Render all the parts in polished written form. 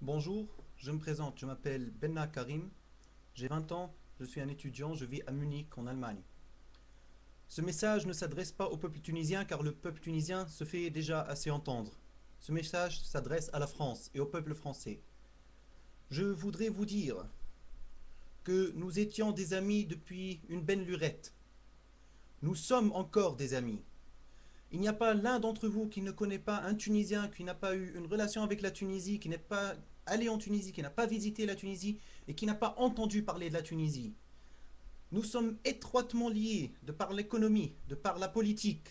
Bonjour, je me présente, je m'appelle Benna Karim, j'ai 20 ans, je suis un étudiant, je vis à Munich en Allemagne. Ce message ne s'adresse pas au peuple tunisien car le peuple tunisien se fait déjà assez entendre. Ce message s'adresse à la France et au peuple français. Je voudrais vous dire que nous étions des amis depuis une belle lurette. Nous sommes encore des amis. Il n'y a pas l'un d'entre vous qui ne connaît pas un Tunisien, qui n'a pas eu une relation avec la Tunisie, qui n'est pas allé en Tunisie, qui n'a pas visité la Tunisie et qui n'a pas entendu parler de la Tunisie. Nous sommes étroitement liés de par l'économie, de par la politique,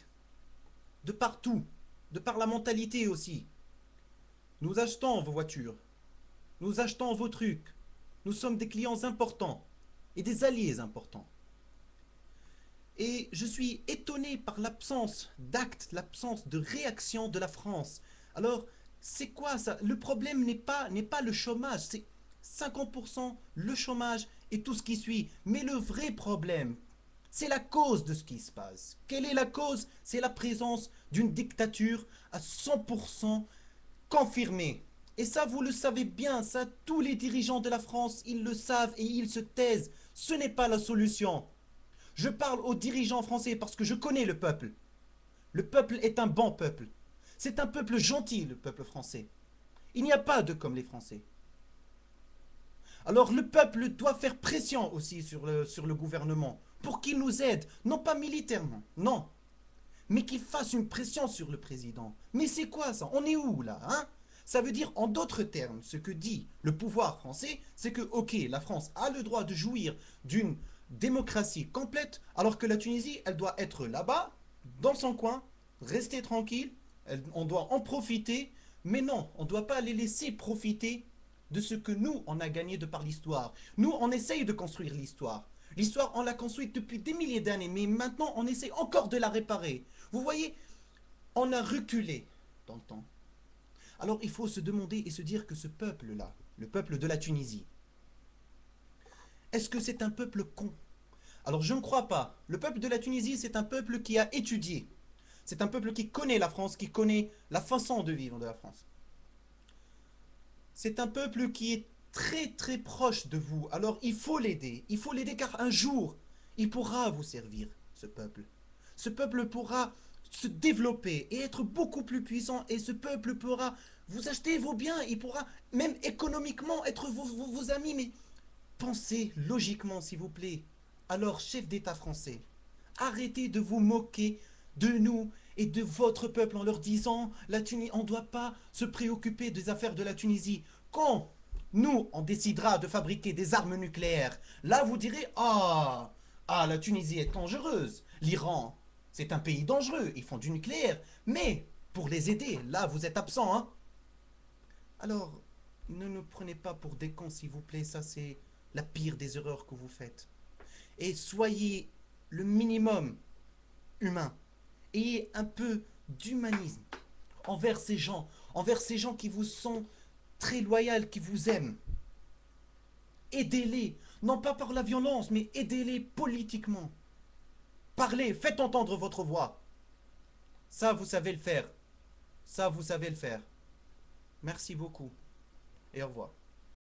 de par tout, de par la mentalité aussi. Nous achetons vos voitures, nous achetons vos trucs, nous sommes des clients importants et des alliés importants. Et je suis étonné par l'absence d'actes, l'absence de réaction de la France. Alors, c'est quoi ça? Le problème n'est pas le chômage, c'est 50% le chômage et tout ce qui suit. Mais le vrai problème, c'est la cause de ce qui se passe. Quelle est la cause? C'est la présence d'une dictature à 100% confirmée. Et ça, vous le savez bien, ça, tous les dirigeants de la France, ils le savent et ils se taisent. Ce n'est pas la solution. Je parle aux dirigeants français parce que je connais le peuple. Le peuple est un bon peuple. C'est un peuple gentil, le peuple français. Il n'y a pas de comme les Français. Alors le peuple doit faire pression aussi sur le gouvernement pour qu'il nous aide, non pas militairement, non, mais qu'il fasse une pression sur le président. Mais c'est quoi ça? On est où là, hein? Ça veut dire, en d'autres termes, ce que dit le pouvoir français, c'est que, ok, la France a le droit de jouir d'une démocratie complète, alors que la Tunisie, elle doit être là-bas, dans son coin, rester tranquille, on doit en profiter, mais non, on ne doit pas les laisser profiter de ce que nous, on a gagné de par l'histoire. Nous, on essaye de construire l'histoire. L'histoire, on l'a construite depuis des milliers d'années, mais maintenant, on essaie encore de la réparer. Vous voyez, on a reculé dans le temps. Alors il faut se demander et se dire que ce peuple-là, le peuple de la Tunisie, est-ce que c'est un peuple con? Alors je ne crois pas. Le peuple de la Tunisie, c'est un peuple qui a étudié. C'est un peuple qui connaît la France, qui connaît la façon de vivre de la France. C'est un peuple qui est très très proche de vous. Alors il faut l'aider. Il faut l'aider car un jour, il pourra vous servir, ce peuple. Ce peuple pourra se développer et être beaucoup plus puissant. Et ce peuple pourra vous acheter vos biens. Il pourra même économiquement être vos amis. Mais pensez logiquement, s'il vous plaît. Alors, chef d'État français, arrêtez de vous moquer de nous et de votre peuple en leur disant on ne doit pas se préoccuper des affaires de la Tunisie. Quand nous, on décidera de fabriquer des armes nucléaires, là vous direz la Tunisie est dangereuse. L'Iran, c'est un pays dangereux, ils font du nucléaire. Mais pour les aider, là vous êtes absent. Hein. Alors, ne nous prenez pas pour des cons, s'il vous plaît. Ça, c'est la pire des erreurs que vous faites. Et soyez le minimum humain. Ayez un peu d'humanisme envers ces gens qui vous sont très loyaux, qui vous aiment. Aidez-les, non pas par la violence, mais aidez-les politiquement. Parlez, faites entendre votre voix. Ça, vous savez le faire. Ça, vous savez le faire. Merci beaucoup et au revoir.